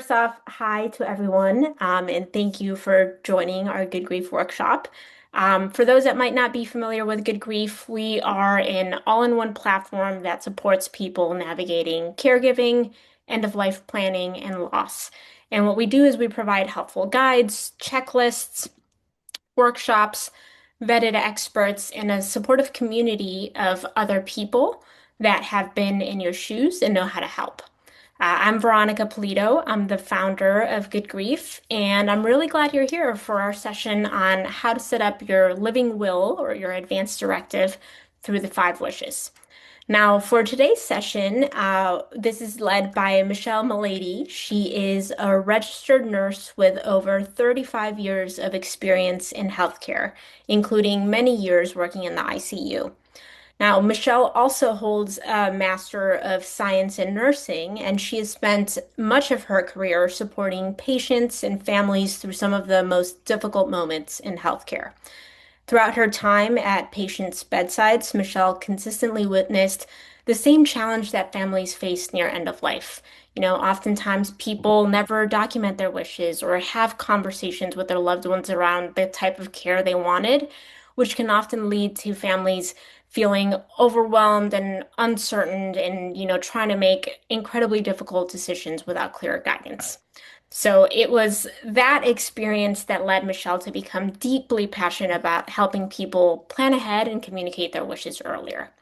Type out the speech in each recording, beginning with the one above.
first off, hi to everyone, and thank you for joining our Good Grief workshop. For those that might not be familiar with Good Grief, we are an all-in-one platform that supports people navigating caregiving, end-of-life planning, and loss. And what we do is we provide helpful guides, checklists, workshops, vetted experts, and a supportive community of other people that have been in your shoes and know how to help. I'm Veronica Polito. I'm the founder of Good Grief, and I'm really glad you're here for our session on how to set up your living will or your advance directive through the five wishes. Now, for today's session, this is led by Michelle Mulady. She is a registered nurse with over 35 years of experience in healthcare, including many years working in the ICU. Now, Michelle also holds a Master of Science in Nursing, and she has spent much of her career supporting patients and families through some of the most difficult moments in healthcare. Throughout her time at patients' bedsides, Michelle consistently witnessed the same challenge that families face near end of life. Oftentimes people never document their wishes or have conversations with their loved ones around the type of care they wanted, which can often lead to families feeling overwhelmed and uncertain and, trying to make incredibly difficult decisions without clear guidance. So it was that experience that led Michelle to become deeply passionate about helping people plan ahead and communicate their wishes earlier.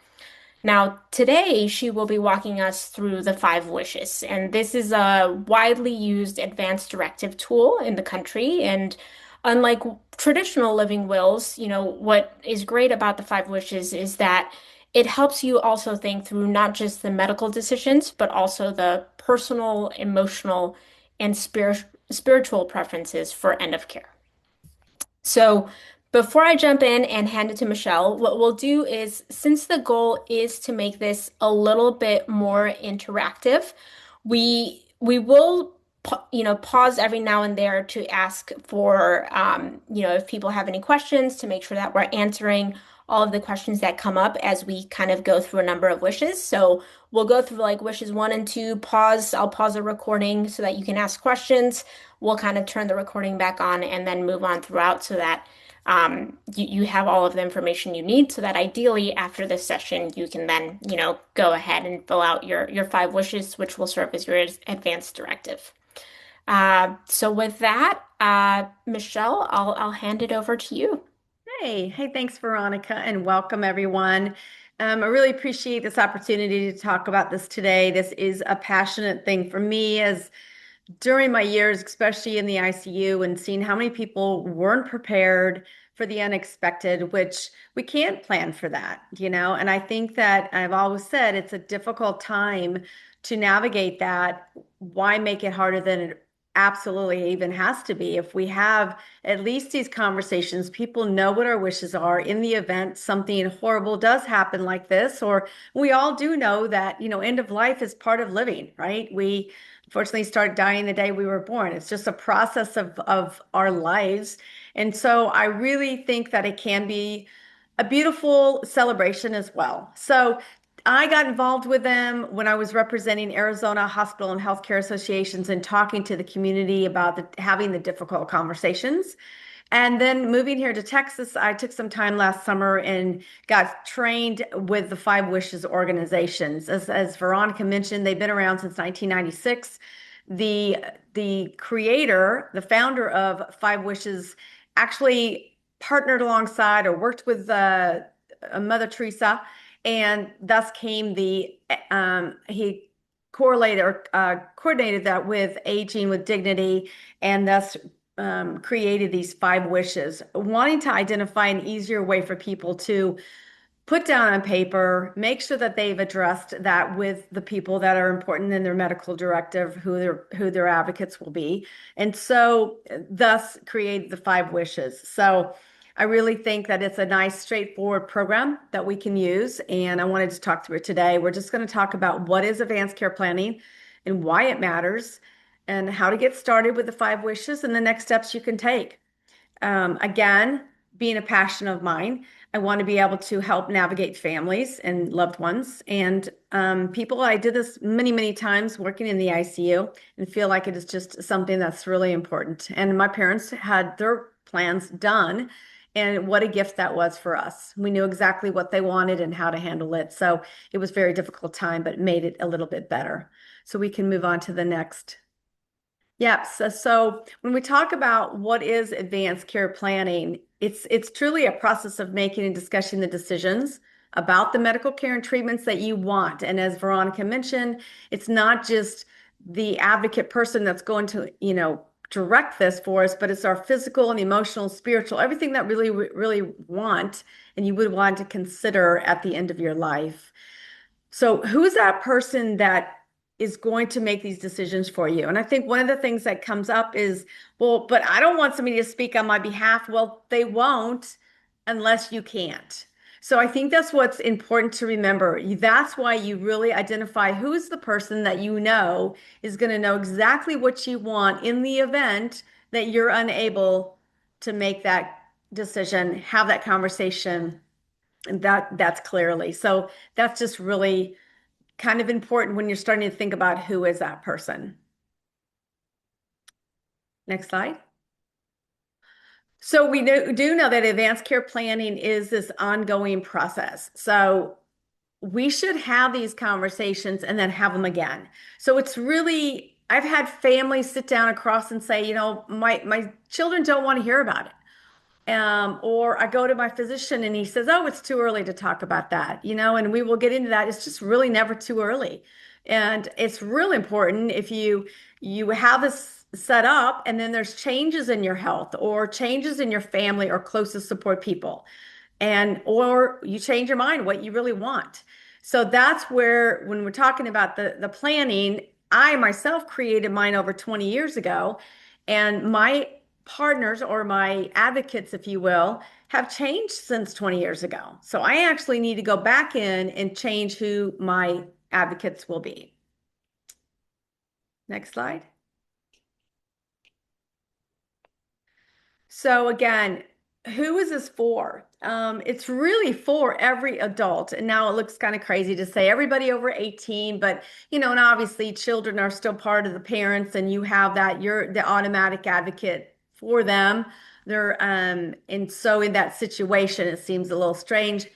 Now, today she will be walking us through the five wishes, and this is a widely used advanced directive tool in the country. And unlike traditional living wills, what is great about the five wishes is that it helps you also think through not just the medical decisions, but also the personal, emotional, and spiritual preferences for end of care. So before I jump in and hand it to Michelle, what we'll do is, since the goal is to make this a little bit more interactive, we will pause every now and there to ask for if people have any questions to make sure that we're answering all of the questions that come up as we kind of go through a number of wishes. So we'll go through like wishes one and two, pause. I'll pause the recording so that you can ask questions. We'll kind of turn the recording back on and then move on throughout so that you have all of the information you need so that ideally after this session you can then go ahead and fill out your five wishes, which will serve as your advanced directive. So with that, Michelle, I'll hand it over to you. Hey, thanks, Veronica, and welcome everyone. I really appreciate this opportunity to talk about this today. This is a passionate thing for me as during my years, especially in the ICU, and seeing how many people weren't prepared for the unexpected, which we can't plan for that, And I think that I've always said it's a difficult time to navigate that. Why make it harder than it absolutely even has to be? If we have at least these conversations, people know what our wishes are in the event something horrible does happen like this, or we all do know that, end of life is part of living, right? We unfortunately start dying the day we were born. It's just a process of our lives. And so I really think that it can be a beautiful celebration as well. So I got involved with them when I was representing Arizona Hospital and Healthcare Associations and talking to the community about having the difficult conversations. And then moving here to Texas, I took some time last summer and got trained with the Five Wishes organizations. As Veronica mentioned, they've been around since 1996. The creator, the founder of Five Wishes, actually partnered alongside or worked with Mother Teresa, and thus came he correlated or coordinated that with Aging with Dignity, and thus created these five wishes, wanting to identify an easier way for people to put down on paper, make sure that they've addressed that with the people that are important in their medical directive, who their advocates will be, and so thus create the five wishes. So I really think that it's a nice, straightforward program that we can use, and I wanted to talk through it today. We're just going to talk about what is advanced care planning and why it matters, and how to get started with the five wishes and the next steps you can take. Again, being a passion of mine, I want to be able to help navigate families and loved ones and people. I did this many, many times working in the ICU and feel like it is just something that's really important. And my parents had their plans done, and what a gift that was for us. We knew exactly what they wanted and how to handle it. So it was a very difficult time, but it made it a little bit better. So we can move on to the next. Yeah, so when we talk about what is advanced care planning, it's truly a process of making and discussing the decisions about the medical care and treatments that you want. And as Veronica mentioned, it's not just the advocate person that's going to, direct this for us, but it's our physical and emotional, spiritual, everything that really want and you would want to consider at the end of your life. So, who's that person that is going to make these decisions for you? And I think one of the things that comes up is, well, but I don't want somebody to speak on my behalf. Well, they won't unless you can't. So, I think that's what's important to remember. That's why you really identify who's the person that you know is going to know exactly what you want in the event that you're unable to make that decision, have that conversation, and that's clearly. So, that's just really kind of important when you're starting to think about who is that person. Next slide. So we do know that advanced care planning is this ongoing process. So we should have these conversations and then have them again. So it's really, I've had families sit down across and say, my children don't want to hear about it. Or I go to my physician and he says, "Oh, it's too early to talk about that," and we will get into that. It's just really never too early. And it's real important if you have this set up and then there's changes in your health or changes in your family or closest support people and or you change your mind what you really want. So that's where when we're talking about the planning, I myself created mine over 20 years ago, and my partners or my advocates, if you will, have changed since 20 years ago. So I actually need to go back in and change who my advocates will be. Next slide. So again, who is this for? It's really for every adult. And now it looks kind of crazy to say everybody over 18, but and obviously children are still part of the parents, and you have that, you're the automatic advocate for them. And so in that situation, it seems a little strange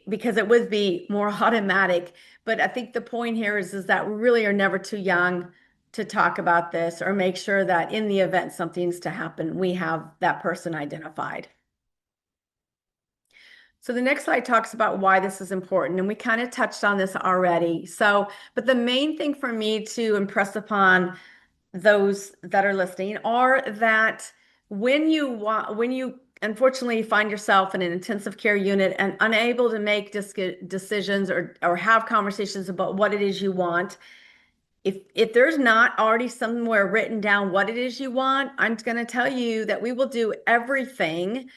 because it would be more automatic. But I think the point here is that we really are never too young to talk about this or make sure that in the event something's to happen, we have that person identified. So the next slide talks about why this is important, and we kind of touched on this already. So, but the main thing for me to impress upon those that are listening are that when you unfortunately find yourself in an intensive care unit and unable to make decisions or have conversations about what it is you want, if there's not already somewhere written down what it is you want, I'm going to tell you that we will do everything.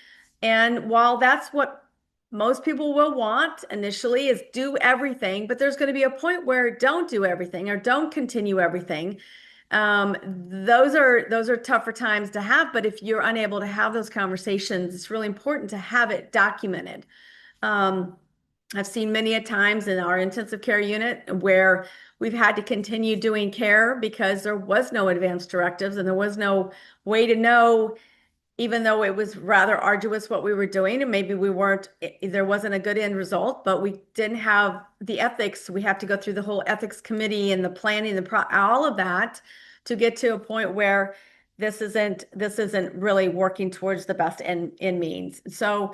And while that's what most people will want initially is do everything, but there's going to be a point where don't do everything or don't continue everything. Those are tougher times to have, but if you're unable to have those conversations, it's really important to have it documented. Um, I've seen many a times in our intensive care unit where we've had to continue doing care because there was no advanced directives and there was no way to know, even though it was rather arduous what we were doing, and maybe there wasn't a good end result, but we didn't have the ethics. We have to go through the whole ethics committee and the planning, all of that to get to a point where this isn't really working towards the best end means. So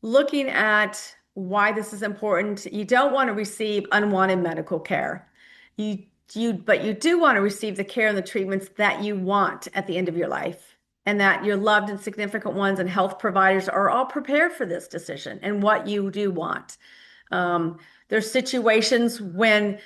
looking at why this is important, you don't want to receive unwanted medical care. But you do want to receive the care and the treatments that you want at the end of your life, and that your loved and significant ones and health providers are all prepared for this decision and what you do want. There's situations when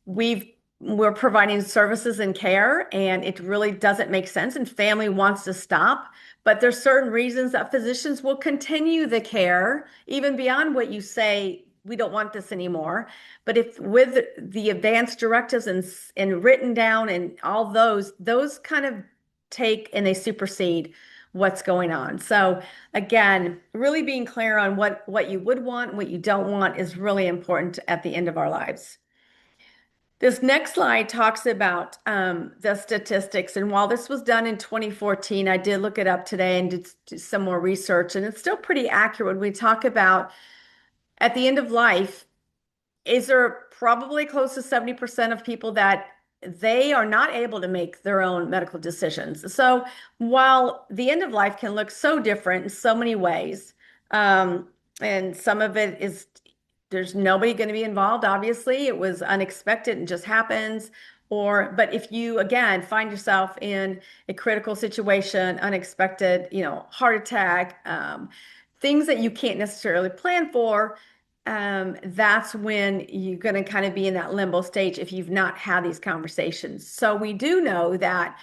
we're providing services and care and it really doesn't make sense and family wants to stop, but there's certain reasons that physicians will continue the care even beyond what you say, we don't want this anymore. But if with the advanced directives and written down and all those kind of take and they supersede what's going on. So again, really being clear on what you would want and what you don't want is really important at the end of our lives. This next slide talks about the statistics. And while this was done in 2014, I did look it up today and did some more research, and it's still pretty accurate when we talk about at the end of life, is there probably close to 70% of people that they are not able to make their own medical decisions. So while the end of life can look so different in so many ways, um, and some of it is there's nobody going to be involved, obviously, it was unexpected and just happens. But if you again find yourself in a critical situation, unexpected, heart attack, things that you can't necessarily plan for, that's when you're going to kind of be in that limbo stage if you've not had these conversations. So we do know that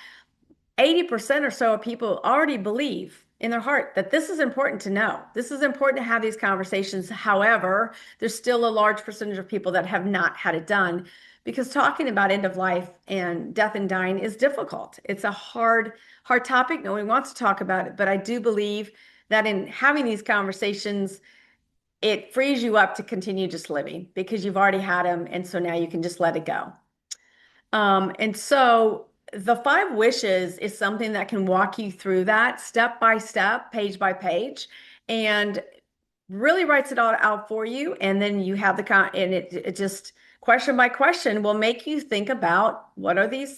80% or so of people already believe in their heart that this is important to know. This is important to have these conversations. However, there's still a large percentage of people that have not had it done because talking about end of life and death and dying is difficult. It's a hard topic. No one wants to talk about it, but I do believe that in having these conversations, it frees you up to continue just living because you've already had them. And so now you can just let it go. And so the five wishes is something that can walk you through that step by step, page by page, and really writes it all out for you. And then you have and it just question by question will make you think about what are these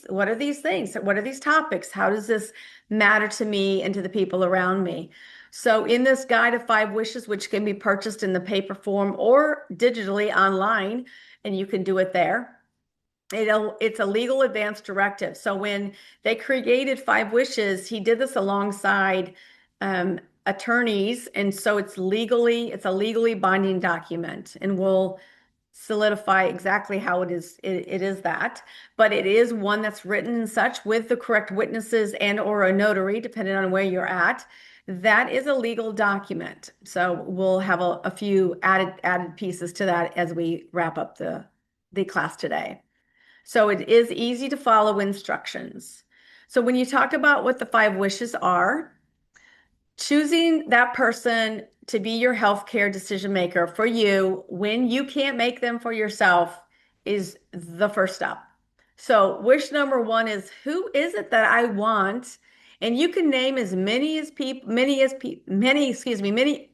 things? What are these topics? How does this matter to me and to the people around me? So in this guide of five wishes, which can be purchased in the paper form or digitally online, and you can do it there. It's a legal advance directive. So when they created Five Wishes, he did this alongside attorneys, and so it's a legally binding document, and we'll solidify exactly how it is that, but it is one that's written and such with the correct witnesses and or a notary, depending on where you're at. That is a legal document. So we'll have a few added pieces to that as we wrap up the class today. So it is easy to follow instructions. So when you talk about what the five wishes are, choosing that person to be your healthcare decision maker for you when you can't make them for yourself is the first step. So wish number one is who is it that I want? And you can name as many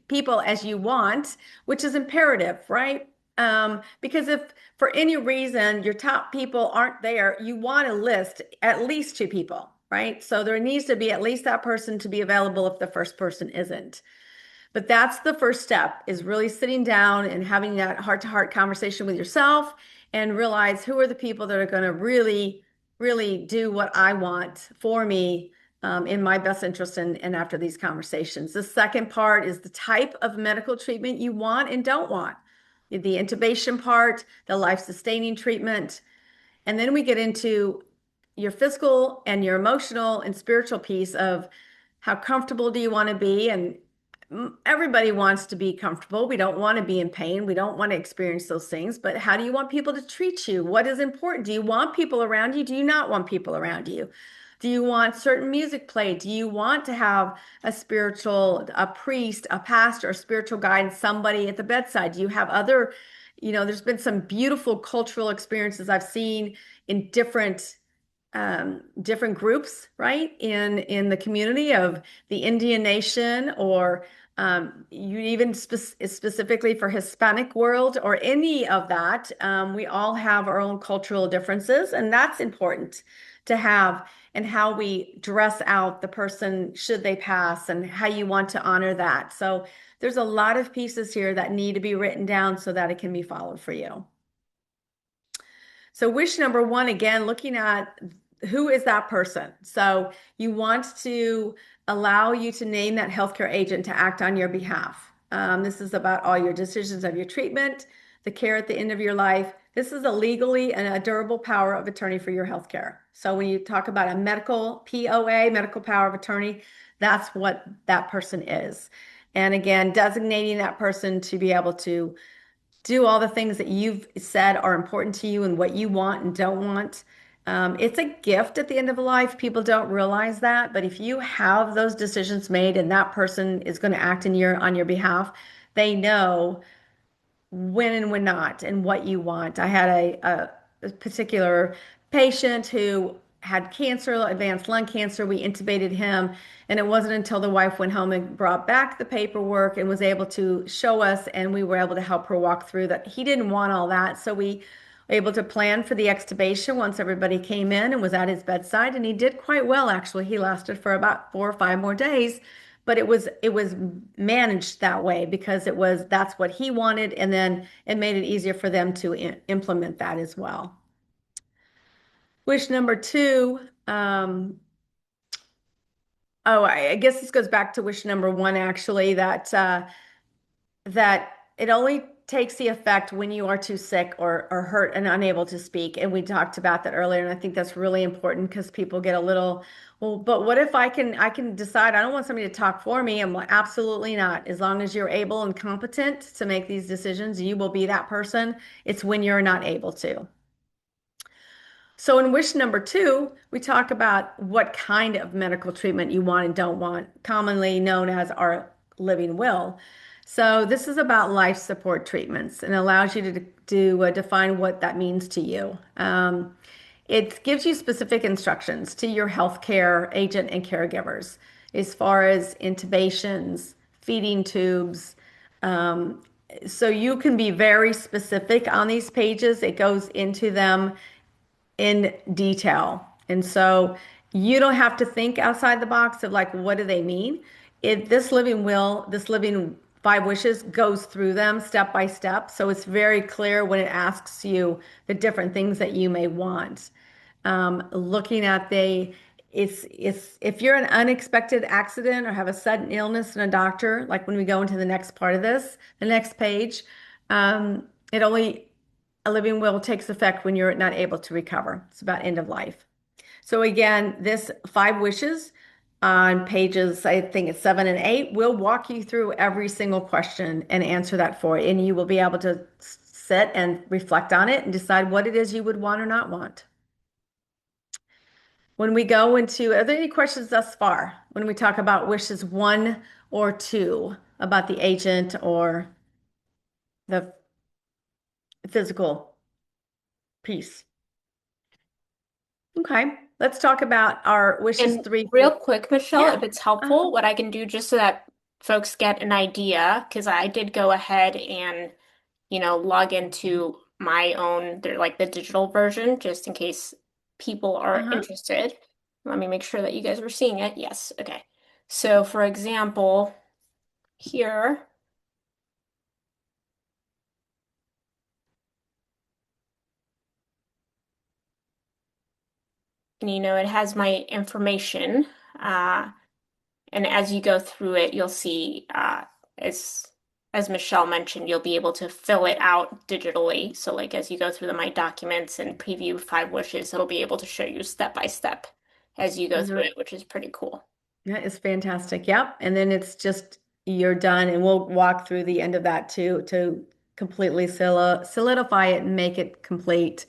people as you want, which is imperative, right? Because if for any reason your top people aren't there, you want to list at least two people, right? So there needs to be at least that person to be available if the first person isn't. But that's the first step is really sitting down and having that heart-to-heart conversation with yourself and realize who are the people that are going to really, really do what I want for me in my best interest and after these conversations. The second part is the type of medical treatment you want and don't want. The intubation part, the life-sustaining treatment, and then we get into your physical and your emotional and spiritual piece of how comfortable do you want to be? And everybody wants to be comfortable. We don't want to be in pain. We don't want to experience those things. But how do you want people to treat you? What is important? Do you want people around you? Do you not want people around you? Do you want certain music played? Do you want to have a priest, a pastor, a spiritual guide, somebody at the bedside? Do you have other, there's been some beautiful cultural experiences I've seen in different groups, right? In the community of the Indian nation or you even specifically for Hispanic world or any of that. We all have our own cultural differences, and that's important to have and how we dress out the person should they pass and how you want to honor that. So there's a lot of pieces here that need to be written down so that it can be followed for you. So wish number one, again, looking at who is that person? So you want to allow you to name that healthcare agent to act on your behalf. This is about all your decisions of your treatment, the care at the end of your life. This is a legally and a durable power of attorney for your healthcare. So when you talk about a medical POA, medical power of attorney, that's what that person is. And again, designating that person to be able to do all the things that you've said are important to you and what you want and don't want. It's a gift at the end of life. People don't realize that, but if you have those decisions made and that person is going to act in your on your behalf, they know when and when not and what you want. I had a particular patient who had cancer, advanced lung cancer. We intubated him, and it wasn't until the wife went home and brought back the paperwork and was able to show us, and we were able to help her walk through that. He didn't want all that, so we were able to plan for the extubation once everybody came in and was at his bedside, and he did quite well, actually. He lasted for about 4 or 5 more days, but it was managed that way because that's what he wanted, and then it made it easier for them to implement that as well. Wish number two, oh, I guess this goes back to wish number one, actually, that it only takes the effect when you are too sick or hurt and unable to speak. And we talked about that earlier, and I think that's really important because people get a little, well, but what if I can decide I don't want somebody to talk for me? I'm like, absolutely not. As long as you're able and competent to make these decisions, you will be that person. It's when you're not able to. So in wish number two, we talk about what kind of medical treatment you want and don't want, commonly known as our living will. So this is about life support treatments and allows you to define what that means to you. It gives you specific instructions to your healthcare agent and caregivers as far as intubations, feeding tubes. Um, so you can be very specific on these pages. It goes into them in detail. And so you don't have to think outside the box of like, what do they mean? This living will, this living five wishes goes through them step by step. So it's very clear when it asks you the different things that you may want. Looking at it's if you're an unexpected accident or have a sudden illness and a doctor, like when we go into the next part of this, the next page, it only a living will takes effect when you're not able to recover. It's about end of life. So again, this five wishes on pages, I think it's 7 and 8, will walk you through every single question and answer that for you. And you will be able to sit and reflect on it and decide what it is you would want or not want. When we go into, are there any questions thus far when we talk about wishes one or two about the agent or the physical piece? Okay, let's talk about our wishes And three, real four. quick, Michelle, Yeah. if it's Uh-huh. helpful, what I can do just so that folks get an idea, because I did go ahead and, log into my own, they're like the digital version, just in case people are Uh-huh. interested. Let me make sure that you guys were seeing it. Yes. Okay. So for example, here, and it has my information. Uh, And as you go through it, you'll see, as as Michelle mentioned, you'll be able to fill it out digitally. So like as you go through My Documents and preview Five Wishes, it'll be able to show you step by step as you go through Uh-huh. it, which is pretty cool. That is fantastic. Yep. And then it's just you're done, and we'll walk through the end of that too to completely solidify it and make it complete.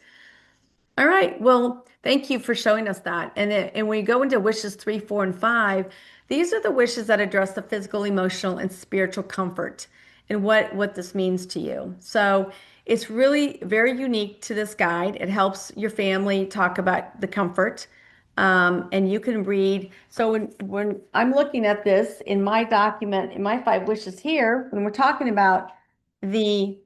All right. Well, thank you for showing us that. And when we go into wishes three, four, and five, these are the wishes that address the physical, emotional, and spiritual comfort and what this means to you. So it's really very unique to this guide. It helps your family talk about the comfort. And you can read. So when I'm looking at this in my document, in my five wishes here, when we're talking about the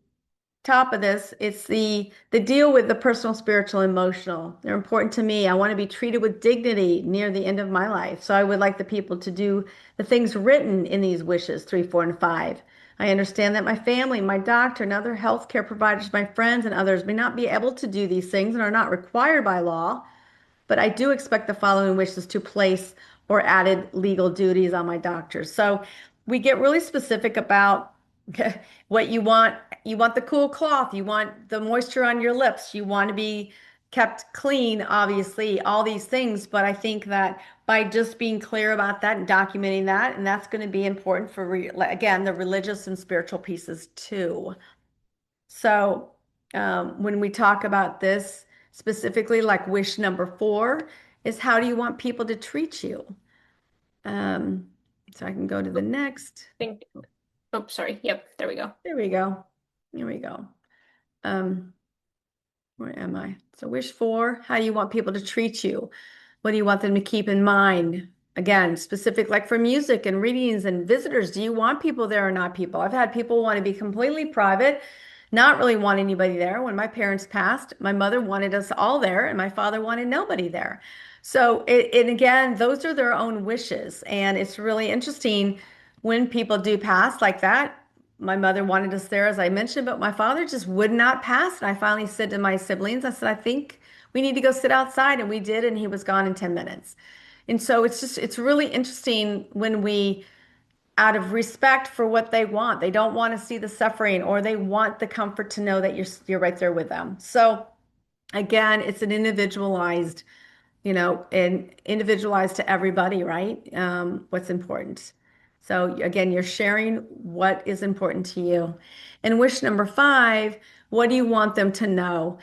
top of this, it's the deal with the personal, spiritual, emotional. They're important to me. I want to be treated with dignity near the end of my life. So I would like the people to do the things written in these wishes, three, four, and five. I understand that my family, my doctor, and other healthcare providers, my friends, and others may not be able to do these things and are not required by law, but I do expect the following wishes to place or added legal duties on my doctors. So we get really specific about what you want. You want the cool cloth, you want the moisture on your lips, you want to be kept clean, obviously, all these things. But I think that by just being clear about that and documenting that, and that's going to be important for, again, the religious and spiritual pieces too. So when we talk about this, specifically like wish number 4 is how do you want people to treat you? Um, so I can go to the next. Think, oh, sorry. Yep, there we go. There we go. There we go. Um, where am I? So wish 4, how do you want people to treat you? What do you want them to keep in mind? Again, specific like for music and readings and visitors, do you want people there or not people? I've had people want to be completely private, not really want anybody there. When my parents passed, my mother wanted us all there and my father wanted nobody there. So and again, those are their own wishes. And it's really interesting when people do pass like that. My mother wanted us there, as I mentioned, but my father just would not pass. And I finally said to my siblings, I said, I think we need to go sit outside. And we did, and he was gone in 10 minutes. And so it's really interesting when we, out of respect for what they want, they don't want to see the suffering or they want the comfort to know that you're right there with them. So again, it's an individualized, and individualized to everybody, right? What's important. So again, you're sharing what is important to you. And wish number 5, what do you want them to know?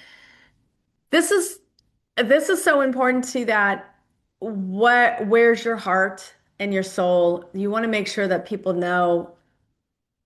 This is this is so important to that. Where's your heart and your soul? You want to make sure that people know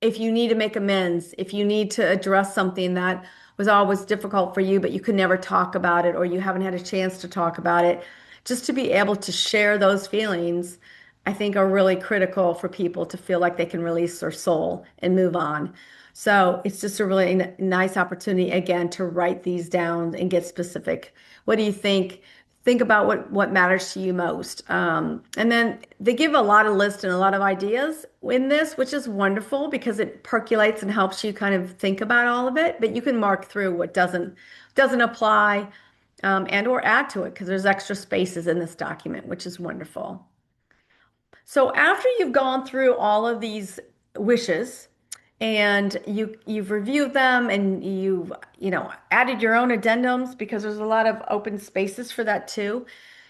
if you need to make amends, if you need to address something that was always difficult for you, but you could never talk about it, or you haven't had a chance to talk about it, just to be able to share those feelings, I think are really critical for people to feel like they can release their soul and move on. So it's just a really nice opportunity again to write these down and get specific. What do you think? Think about what matters to you most. And then they give a lot of lists and a lot of ideas in this, which is wonderful because it percolates and helps you kind of think about all of it. But you can mark through what doesn't apply, and or add to it because there's extra spaces in this document, which is wonderful. So after you've gone through all of these wishes and you've reviewed them and you've added your own addendums because there's a lot of open spaces for that too.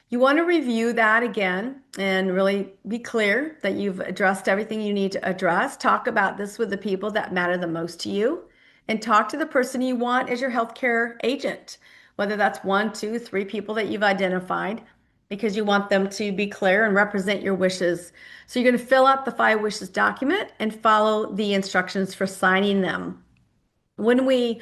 You want to review that again and really be clear that you've addressed everything you need to address. Talk about this with the people that matter the most to you and talk to the person you want as your healthcare agent, whether that's 1, 2, 3 people that you've identified because you want them to be clear and represent your wishes. So you're going to fill out the 5 wishes document and follow the instructions for signing them. When we,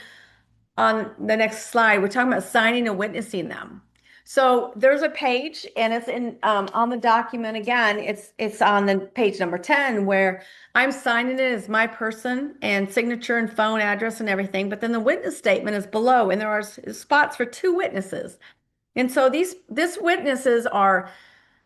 on the next slide, we're talking about signing and witnessing them. So there's a page, and it's in on the document again. It's on the page number 10 where I'm signing it as my person and signature and phone address and everything. But then the witness statement is below, and there are spots for 2 witnesses. And so this witnesses are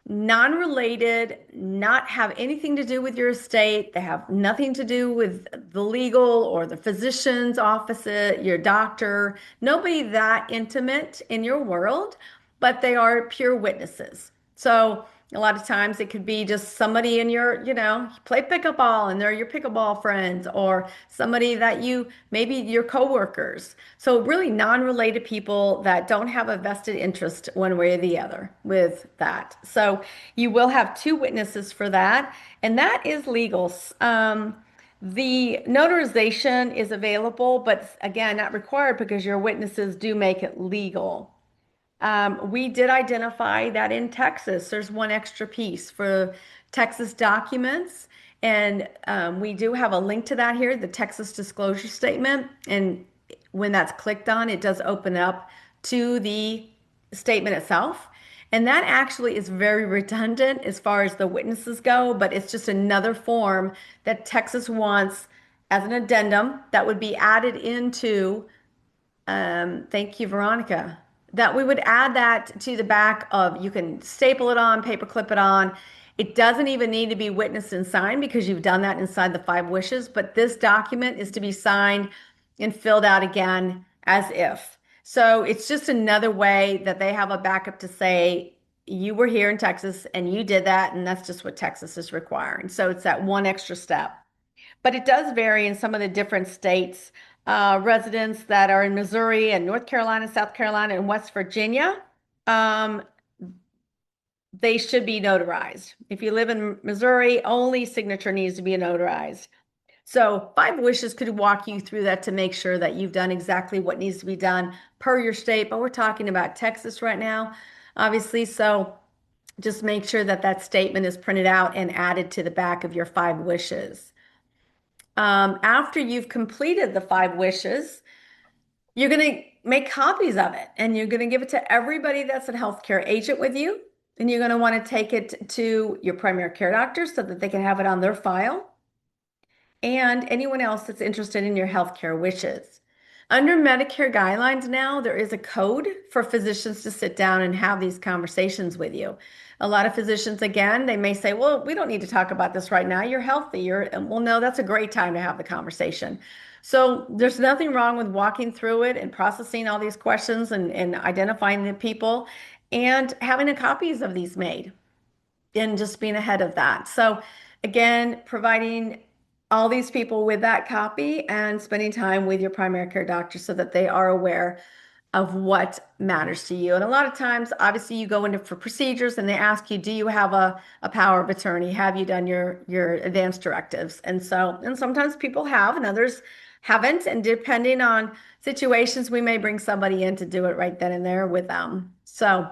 non-related, not have anything to do with your estate. They have nothing to do with the legal or the physician's office, your doctor, nobody that intimate in your world, but they are pure witnesses. So a lot of times it could be just somebody in your, play pickleball and they're your pickleball friends, or somebody that maybe your coworkers. So really non-related people that don't have a vested interest one way or the other with that. So you will have 2 witnesses for that, and that is legal. The notarization is available, but again, not required because your witnesses do make it legal. We did identify that in Texas, there's 1 extra piece for Texas documents. And we do have a link to that here, the Texas disclosure statement. And when that's clicked on, it does open up to the statement itself. And that actually is very redundant as far as the witnesses go, but it's just another form that Texas wants as an addendum that would be added into, thank you, Veronica. That we would add that to the back of, you can staple it on, paper clip it on. It doesn't even need to be witnessed and signed because you've done that inside the 5 wishes, but this document is to be signed and filled out again as if. So it's just another way that they have a backup to say, you were here in Texas and you did that, and that's just what Texas is requiring. So it's that 1 extra step. But it does vary in some of the different states. Residents that are in Missouri and North Carolina, South Carolina, and West Virginia, um, they should be notarized. If you live in Missouri, only signature needs to be notarized. So, five wishes could walk you through that to make sure that you've done exactly what needs to be done per your state. But we're talking about Texas right now, obviously. So, just make sure that that statement is printed out and added to the back of your five wishes. After you've completed the five wishes, you're going to make copies of it and you're going to give it to everybody that's a healthcare agent with you. And you're going to want to take it to your primary care doctor so that they can have it on their file and anyone else that's interested in your healthcare wishes. Under Medicare guidelines now, there is a code for physicians to sit down and have these conversations with you. A lot of physicians, again, they may say, well, we don't need to talk about this right now. You're healthy. Well, no, that's a great time to have the conversation. So there's nothing wrong with walking through it and processing all these questions and identifying the people and having a copies of these made and just being ahead of that. So again, providing all these people with that copy and spending time with your primary care doctor so that they are aware of what matters to you. And a lot of times, obviously, you go into for procedures and they ask you, do you have a power of attorney? Have you done your advanced directives? And so, and sometimes people have and others haven't. And depending on situations, we may bring somebody in to do it right then and there with them. So,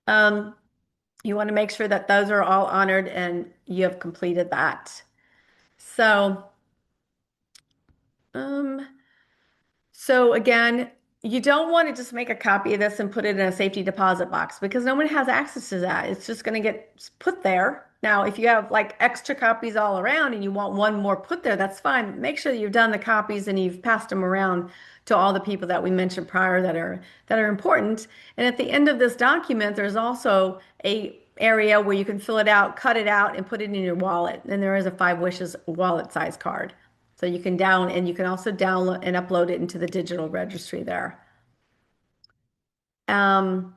um, you want to make sure that those are all honored and you have completed that. So, um, so again, you don't want to just make a copy of this and put it in a safety deposit box because no one has access to that. It's just going to get put there. Now, if you have like extra copies all around and you want one more put there, that's fine. Make sure that you've done the copies and you've passed them around to all the people that we mentioned prior that are important. And at the end of this document, there's also a area where you can fill it out, cut it out, and put it in your wallet. And there is a Five Wishes wallet size card. So you can and you can also download and upload it into the digital registry there. Um,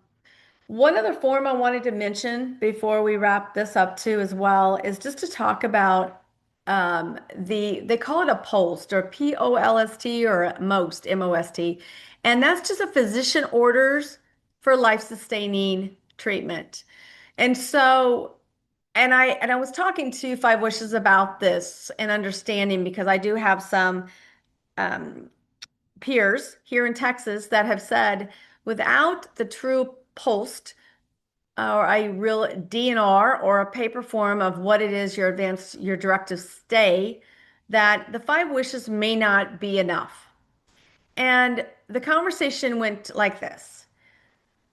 One other form I wanted to mention before we wrap this up too as well is just to talk about they call it a POLST or POLST or MOST, MOST, and that's just a physician orders for life-sustaining treatment. And so and I was talking to Five Wishes about this and understanding because I do have some um, peers here in Texas that have said without the true POLST or a real DNR or a paper form of what it is your directive stay, that the five wishes may not be enough. And the conversation went like this.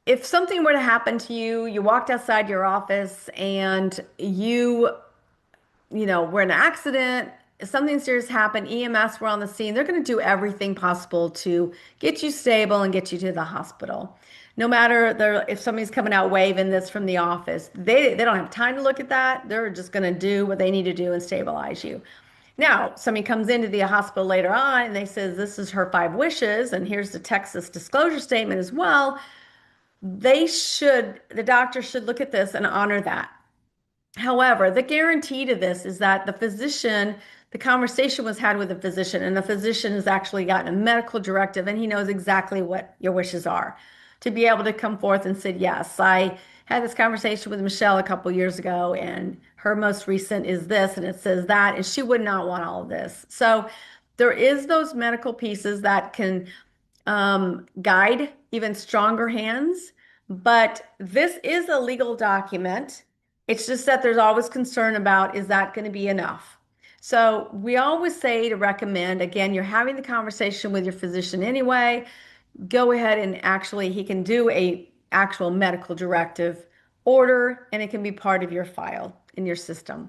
If something were to happen to you, you walked outside your office and we're in an accident, if something serious happened, EMS were on the scene, they're going to do everything possible to get you stable and get you to the hospital. No matter if somebody's coming out waving this from the office, they don't have time to look at that. They're just going to do what they need to do and stabilize you. Now, somebody comes into the hospital later on and they says this is her five wishes and here's the Texas disclosure statement as well. The doctor should look at this and honor that. However, the guarantee to this is that the conversation was had with the physician, and the physician has actually gotten a medical directive and he knows exactly what your wishes are. To be able to come forth and say, yes, I had this conversation with Michelle a couple years ago, and her most recent is this, and it says that, and she would not want all of this. So there is those medical pieces that can guide even stronger hands. But this is a legal document. It's just that there's always concern about is that going to be enough? So we always say to recommend, again, you're having the conversation with your physician anyway, go ahead and actually he can do a actual medical directive order and it can be part of your file in your system.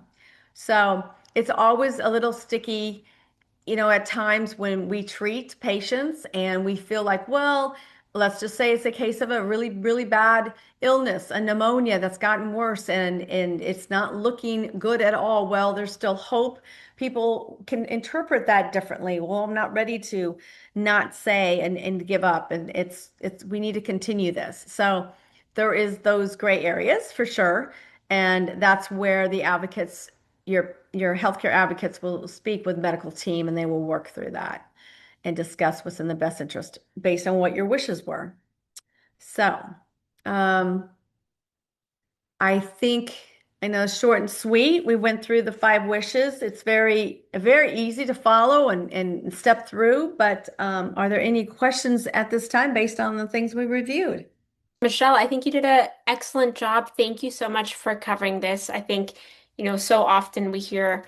So it's always a little sticky at times when we treat patients and we feel like, well, let's just say it's a case of a really, really bad illness, a pneumonia that's gotten worse and it's not looking good at all. Well, there's still hope. People can interpret that differently. Well, I'm not ready to not say and give up. And we need to continue this. So there is those gray areas for sure. And that's where the advocates your healthcare advocates will speak with medical team and they will work through that and discuss what's in the best interest based on what your wishes were. So, um, I think I know short and sweet. We went through the five wishes. It's very easy to follow and step through. But are there any questions at this time based on the things we reviewed? Michelle, I think you did an excellent job. Thank you so much for covering this. I think, so often we hear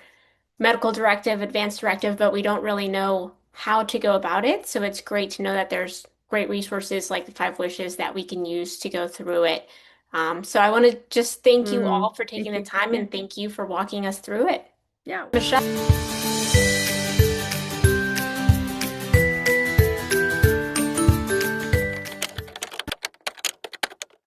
medical directive, advanced directive, but we don't really know how to go about it. So it's great to know that there's great resources like the Five Wishes that we can use to go through it. So I want to just thank you all for taking Thank the you. time Yeah. and thank you for walking us through it. Yeah. Michelle.